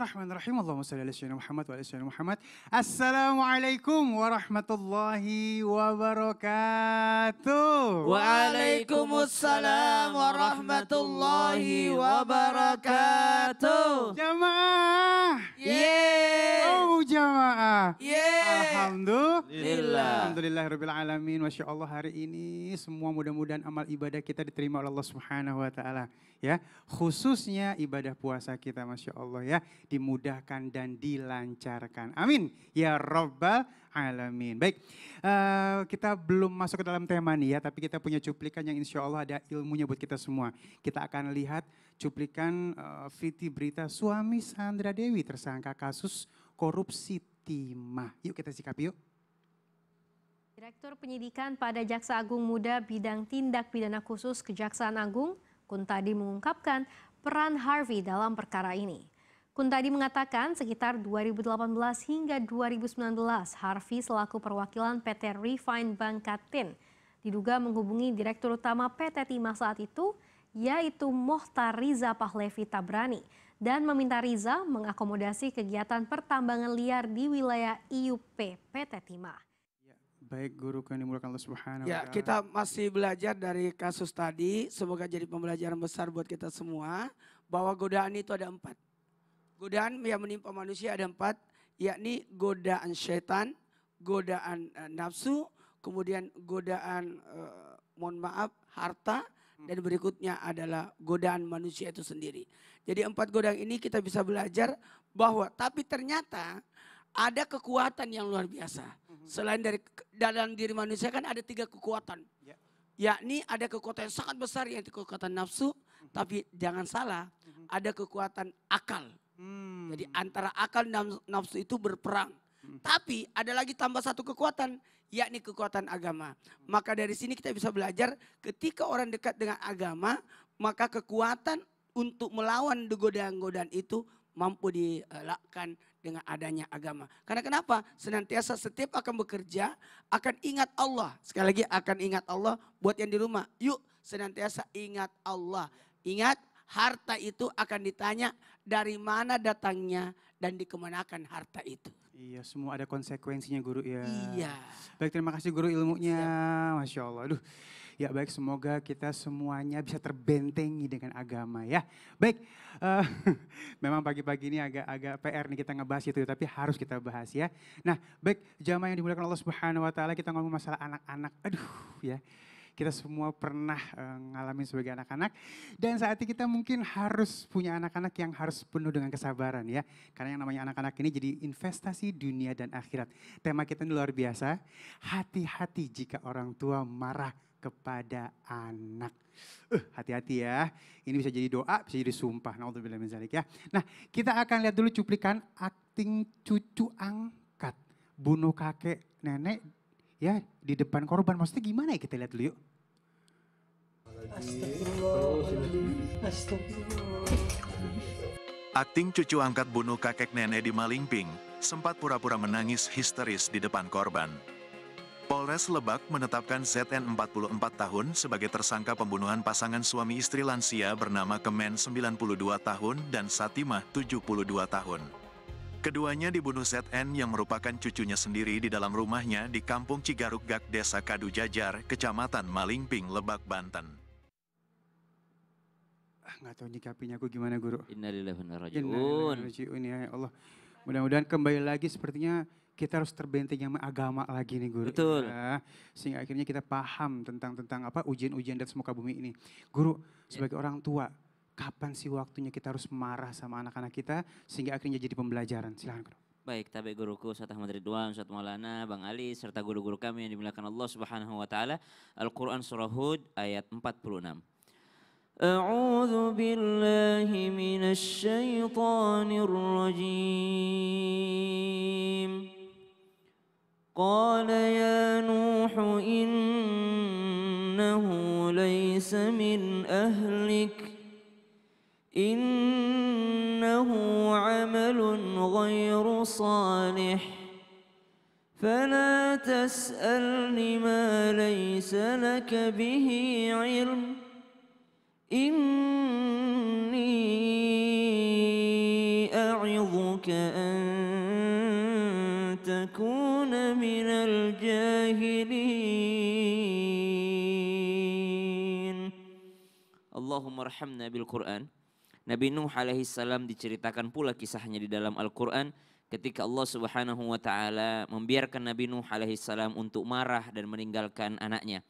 Bismillahirrahmanirrahim. Allahumma shalli ala sayyidina Muhammad wa ala sayyidina Muhammad. Assalamualaikum warahmatullahi wabarakatuh. Waalaikumsalam warahmatullahi wabarakatuh. Jamaah. Yeay. Oh jamaah. Yeay. Alhamdulillahirabbil alamin. Masya Allah hari ini semua mudah-mudahan amal ibadah kita diterima oleh Allah Subhanahu wa taala. Ya, khususnya ibadah puasa kita Masya Allah ya, dimudahkan dan dilancarkan. Amin. Ya Rabbal Alamin. Baik, kita belum masuk ke dalam tema nih ya, tapi kita punya cuplikan yang insya Allah ada ilmunya buat kita semua. Kita akan lihat cuplikan VT berita suami Sandra Dewi tersangka kasus korupsi timah. Yuk kita sikap yuk. Direktur Penyidikan pada Jaksa Agung Muda Bidang Tindak Pidana Khusus Kejaksaan Agung, Kuntadi mengungkapkan peran Harvey dalam perkara ini. Kuntadi mengatakan sekitar 2018 hingga 2019 Harvey selaku perwakilan PT Refine Bank Katin diduga menghubungi Direktur Utama PT Timah saat itu yaitu Mohtar Riza Pahlevi Tabrani dan meminta Riza mengakomodasi kegiatan pertambangan liar di wilayah IUP PT Timah. Baik guru yang dimulakan Allah Subhanahu wa Ya, ta'ala. kita masih belajar dari kasus tadi. Semoga jadi pembelajaran besar buat kita semua. Bahwa godaan itu ada 4. Godaan yang menimpa manusia ada 4. Yakni godaan syaitan, godaan nafsu, kemudian godaan mohon maaf harta. Dan berikutnya adalah godaan manusia itu sendiri. Jadi 4 godaan ini kita bisa belajar bahwa tapi ternyata ada kekuatan yang luar biasa. Selain dari dalam diri manusia kan ada 3 kekuatan. Yakni ada kekuatan yang sangat besar yaitu kekuatan nafsu. Tapi jangan salah ada kekuatan akal. Jadi antara akal dan nafsu itu berperang. Tapi ada lagi tambah 1 kekuatan yakni kekuatan agama. Maka dari sini kita bisa belajar ketika orang dekat dengan agama maka kekuatan untuk melawan godaan-godaan itu mampu dilakukan dengan adanya agama. Karena kenapa? Senantiasa setiap akan bekerja, akan ingat Allah. Sekali lagi akan ingat Allah buat yang di rumah. Yuk senantiasa ingat Allah. Ingat harta itu akan ditanya dari mana datangnya dan dikemanakan harta itu. Iya, semua ada konsekuensinya guru ya. Iya. Baik, terima kasih guru ilmunya. Masya Allah. Aduh. Ya baik, semoga kita semuanya bisa terbentengi dengan agama ya. Baik, memang pagi-pagi ini agak PR nih kita ngebahas itu, tapi harus kita bahas ya. Nah baik, jamaah yang dimuliakan Allah Subhanahu wa ta'ala, kita ngomong masalah anak-anak. Aduh ya, kita semua pernah ngalamin sebagai anak-anak. Dan saat ini kita mungkin harus punya anak-anak yang harus penuh dengan kesabaran ya. Karena yang namanya anak-anak ini jadi investasi dunia dan akhirat. Tema kita ini luar biasa, hati-hati jika orang tua marah kepada anak. Hati-hati ya. Ini bisa jadi doa, bisa jadi sumpah. Naudzubillah min dzalik ya. Nah, kita akan lihat dulu cuplikan akting cucu angkat bunuh kakek nenek ya di depan korban. Maksudnya gimana ya, kita lihat dulu yuk. Akting cucu angkat bunuh kakek nenek di Malingping sempat pura-pura menangis histeris di depan korban. Polres Lebak menetapkan ZN 44 tahun sebagai tersangka pembunuhan pasangan suami istri lansia bernama Kemen 92 tahun dan Satimah 72 tahun. Keduanya dibunuh ZN yang merupakan cucunya sendiri di dalam rumahnya di Kampung Cigaruk Gak, Desa Kadu Jajar, Kecamatan Malingping, Lebak, Banten. Nggak tahu nyikapinya aku gimana guru. Innalillahi wa inna ilaihi Innalillahi wa raji'un. inna ilaihi raji'un ya Allah. Mudah-mudahan kembali lagi sepertinya kita harus terbentengi sama agama lagi nih guru. Betul. Ya, sehingga akhirnya kita paham tentang apa ujian-ujian dari muka bumi ini. Guru, sebagai orang tua, kapan sih waktunya kita harus marah sama anak-anak kita sehingga akhirnya jadi pembelajaran? Silahkan guru. Baik, tabi guruku Ustaz Ahmad Ridwan, Ustaz Maulana, Bang Ali, serta guru-guru kami yang dimuliakan Allah Subhanahu wa taala. Al-Qur'an surah Hud ayat 46. A'udzu billahi minasy syaithanir rajim. قال يا نوح إنه ليس من أهلك إنه عمل غير صالح فلا تسألني ما ليس لك به علم إني أعظك حسبك أن تكون من الجاهلين. Allahumma arhamna bil Quran. Nabi Nuh alaihi salam diceritakan pula kisahnya di dalam Al-Quran ketika Allah Subhanahu wa taala membiarkan Nabi Nuh alaihi salam untuk marah dan meninggalkan anaknya.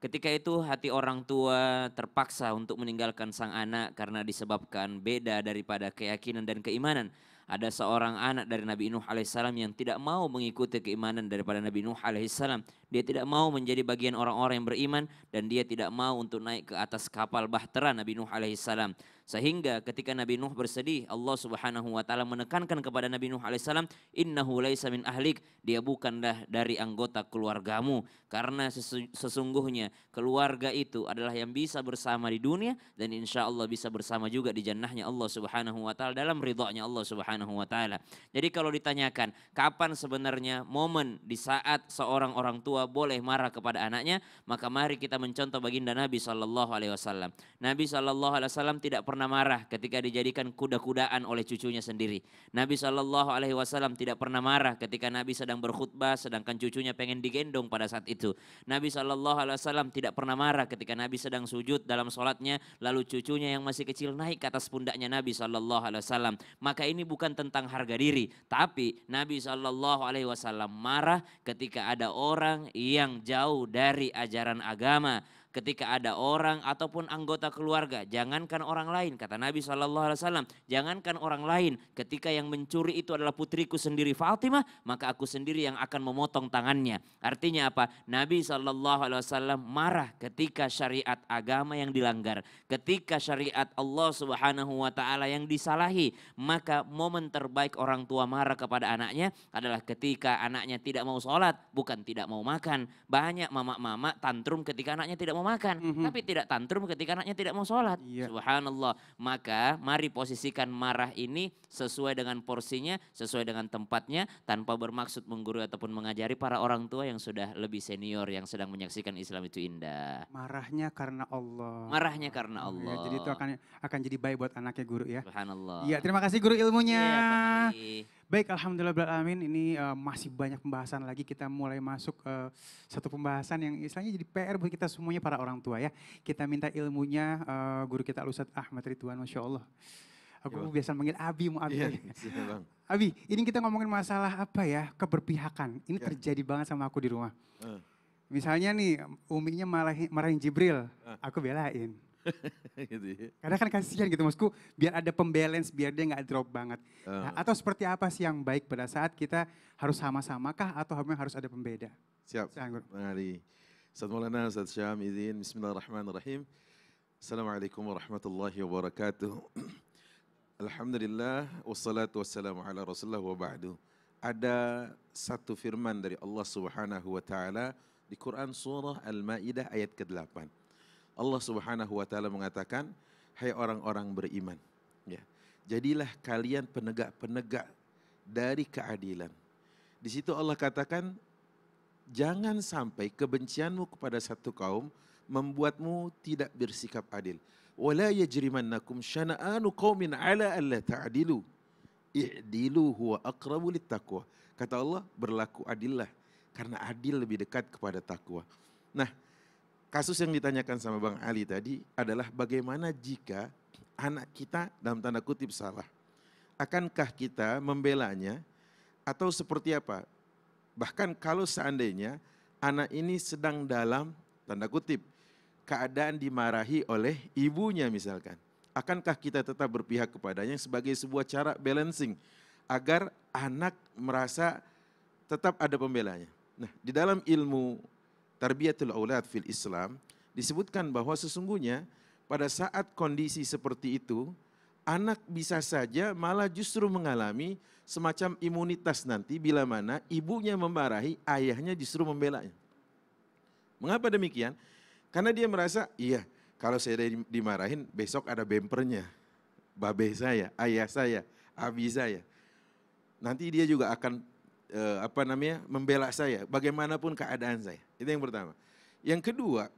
Ketika itu hati orang tua terpaksa untuk meninggalkan sang anak karena disebabkan beda daripada keyakinan dan keimanan. Ada seorang anak dari Nabi Nuh alaihissalam yang tidak mau mengikuti keimanan daripada Nabi Nuh alaihissalam. Dia tidak mau menjadi bagian orang-orang yang beriman dan dia tidak mau untuk naik ke atas kapal bahtera Nabi Nuh alaihissalam. Sehingga ketika Nabi Nuh bersedih, Allah Subhanahu wa taala menekankan kepada Nabi Nuh alaihissalam, innahu laisa min ahlik, dia bukanlah dari anggota keluargamu, karena sesungguhnya keluarga itu adalah yang bisa bersama di dunia dan insya Allah bisa bersama juga di jannahnya Allah Subhanahu wa taala dalam ridhonya Allah Subhanahu wa taala. Jadi kalau ditanyakan kapan sebenarnya momen di saat seorang orang tua boleh marah kepada anaknya, maka mari kita mencontoh baginda Nabi sallallahu alaihi wasallam. Nabi sallallahu alaihi wasallam tidak pernah marah ketika dijadikan kuda-kudaan oleh cucunya sendiri. Nabi sallallahu alaihi wasallam tidak pernah marah ketika Nabi sedang berkhutbah sedangkan cucunya pengen digendong pada saat itu. Nabi sallallahu alaihi wasallam tidak pernah marah ketika Nabi sedang sujud dalam sholatnya lalu cucunya yang masih kecil naik ke atas pundaknya Nabi sallallahu alaihi wasallam. Maka ini bukan tentang harga diri, tapi Nabi sallallahu alaihi wasallam marah ketika ada orang yang jauh dari ajaran agama. Ketika ada orang ataupun anggota keluarga, jangankan orang lain, kata Nabi SAW, jangankan orang lain, ketika yang mencuri itu adalah putriku sendiri Fatimah, maka aku sendiri yang akan memotong tangannya. Artinya apa? Nabi SAW marah ketika syariat agama yang dilanggar, ketika syariat Allah Subhanahu wa taala yang disalahi. Maka momen terbaik orang tua marah kepada anaknya adalah ketika anaknya tidak mau sholat, bukan tidak mau makan. Banyak mama-mama tantrum ketika anaknya tidak mau makan, tapi tidak tantrum ketika anaknya tidak mau sholat. Subhanallah. Maka mari posisikan marah ini sesuai dengan porsinya, sesuai dengan tempatnya, tanpa bermaksud menggurui ataupun mengajari para orang tua yang sudah lebih senior yang sedang menyaksikan Islam itu indah. Marahnya karena Allah. Marahnya karena Allah. Ya, jadi itu akan jadi baik buat anaknya guru ya. Subhanallah. Iya, terima kasih guru ilmunya. Iya, Pak Ali. Baik, alhamdulillah ini masih banyak pembahasan lagi. Kita mulai masuk satu pembahasan yang istilahnya jadi PR buat kita semuanya para orang tua ya. Kita minta ilmunya guru kita Al-Ustadz Ahmad Ridwan, Masya Allah. Aku biasa manggil Abi, mau Abi. Bang. Abi, ini kita ngomongin masalah apa ya, keberpihakan. Ini terjadi banget sama aku di rumah. Misalnya nih, uminya marahin Jibril, aku belain. Gitu ya. Karena kan kasihan gitu maksudku, biar ada pembalance, biar dia nggak drop banget. Nah, atau seperti apa sih yang baik pada saat kita harus sama-sama kah atau harus ada pembeda? Siap, Bang Ali. Ustaz Maulana, Ustaz Syam, izin. Bismillahirrahmanirrahim. Assalamualaikum warahmatullahi wabarakatuh. Alhamdulillah, wassalatu wassalamu ala rasulullah wa ba'du. Ada satu firman dari Allah Subhanahu wa ta'ala di Quran surah Al-Ma'idah ayat ke-8. Allah Subhanahu wa ta'ala mengatakan, hai orang-orang beriman, ya, jadilah kalian penegak-penegak dari keadilan. Di situ Allah katakan, jangan sampai kebencianmu kepada satu kaum membuatmu tidak bersikap adil. Wala yajrimannakum syana'anu qaumin ala alla ta'dilu. I'dilu huwa aqrabu littaqwa. Kata Allah, berlaku adillah karena adil lebih dekat kepada takwa. Nah, kasus yang ditanyakan sama Bang Ali tadi adalah bagaimana jika anak kita dalam tanda kutip salah. Akankah kita membelanya atau seperti apa? Bahkan kalau seandainya anak ini sedang dalam tanda kutip keadaan dimarahi oleh ibunya misalkan. Akankah kita tetap berpihak kepadanya sebagai sebuah cara balancing agar anak merasa tetap ada pembelanya. Nah, di dalam ilmu Tarbiyatul Aulad fil Islam disebutkan bahwa sesungguhnya pada saat kondisi seperti itu anak bisa saja malah justru mengalami semacam imunitas nanti bila mana ibunya memarahi, ayahnya justru membelanya. Mengapa demikian? Karena dia merasa, iya kalau saya dimarahin besok ada bempernya. Babe saya, ayah saya, abi saya. Nanti dia juga akan membela saya, bagaimanapun keadaan saya. Itu yang pertama. Yang kedua,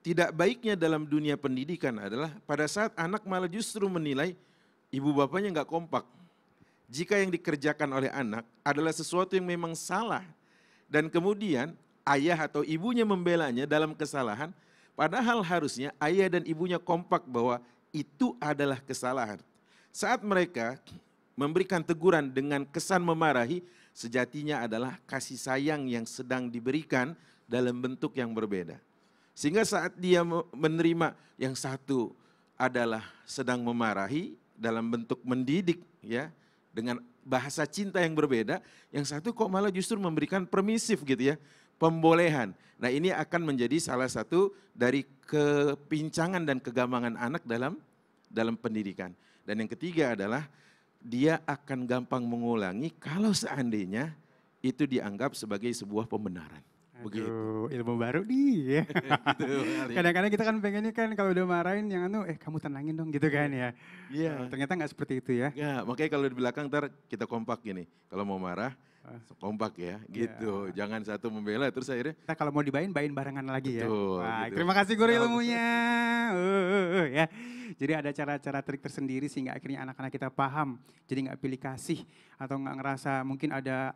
tidak baiknya dalam dunia pendidikan adalah pada saat anak malah justru menilai ibu bapaknya nggak kompak. jika yang dikerjakan oleh anak adalah sesuatu yang memang salah, dan kemudian ayah atau ibunya membelanya dalam kesalahan, padahal harusnya ayah dan ibunya kompak bahwa itu adalah kesalahan. Saat mereka memberikan teguran dengan kesan memarahi, sejatinya adalah kasih sayang yang sedang diberikan dalam bentuk yang berbeda. Sehingga saat dia menerima yang satu adalah sedang memarahi dalam bentuk mendidik ya, dengan bahasa cinta yang berbeda, yang satu kok malah justru memberikan permisif gitu ya, pembolehan. Nah ini akan menjadi salah satu dari kepincangan dan kegampangan anak dalam pendidikan. Dan yang ketiga adalah dia akan gampang mengulangi kalau seandainya itu dianggap sebagai sebuah pembenaran. Begitu. Aduh, ilmu baru nih ya. Kadang-kadang kita kan pengennya kan kalau udah marahin yang kamu tenangin dong gitu kan ya. Iya. Ternyata nggak seperti itu ya. Ya, makanya kalau di belakang ntar kita kompak gini. Kalau mau marah, kompak ya gitu. Jangan satu membela terus akhirnya. Kita kalau mau bain barengan lagi ya. Betul, Wah, gitu. terima kasih guru ilmunya. Ya. Jadi ada cara-cara trik tersendiri sehingga akhirnya anak-anak kita paham. Jadi nggak pilih kasih atau nggak ngerasa mungkin ada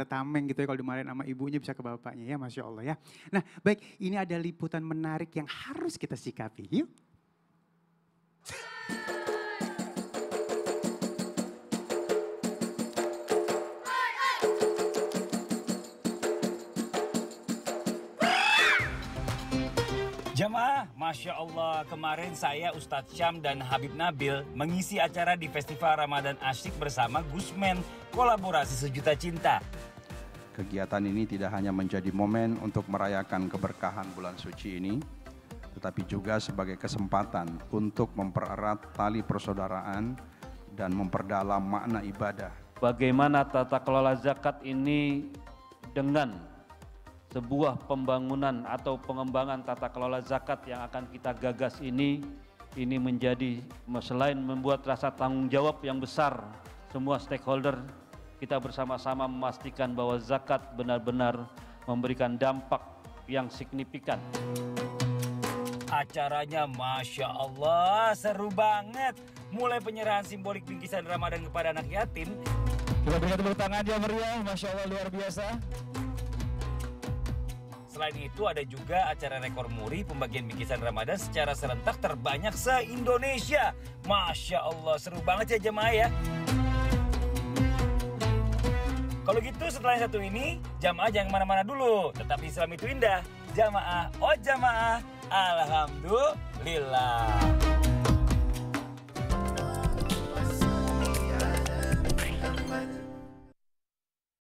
tameng gitu ya kalau dimarahin sama ibunya bisa ke bapaknya ya, Masya Allah ya. Nah baik, ini ada liputan menarik yang harus kita sikapi, yuk. Jamaah, Masya Allah, kemarin saya Ustadz Syam dan Habib Nabil mengisi acara di Festival Ramadan Asyik bersama Gusmen, kolaborasi sejuta cinta. Kegiatan ini tidak hanya menjadi momen untuk merayakan keberkahan bulan suci ini, tetapi juga sebagai kesempatan untuk mempererat tali persaudaraan dan memperdalam makna ibadah. Bagaimana tata kelola zakat ini dengan sebuah pembangunan atau pengembangan tata kelola zakat yang akan kita gagas ini menjadi selain membuat rasa tanggung jawab yang besar semua stakeholder, kita bersama-sama memastikan bahwa zakat benar-benar memberikan dampak yang signifikan. Acaranya Masya Allah seru banget. Mulai penyerahan simbolik bingkisan Ramadan kepada anak yatim. Kita berikan tepuk tangan yang meriah, Masya Allah luar biasa. Selain itu ada juga acara rekor muri pembagian bingkisan Ramadan secara serentak terbanyak se-Indonesia. Masya Allah, seru banget ya jemaah ya. Kalau gitu setelah yang satu ini, jamaah jangan kemana-mana dulu. Tetap Islam itu indah. Jamaah, oh jamaah, alhamdulillah.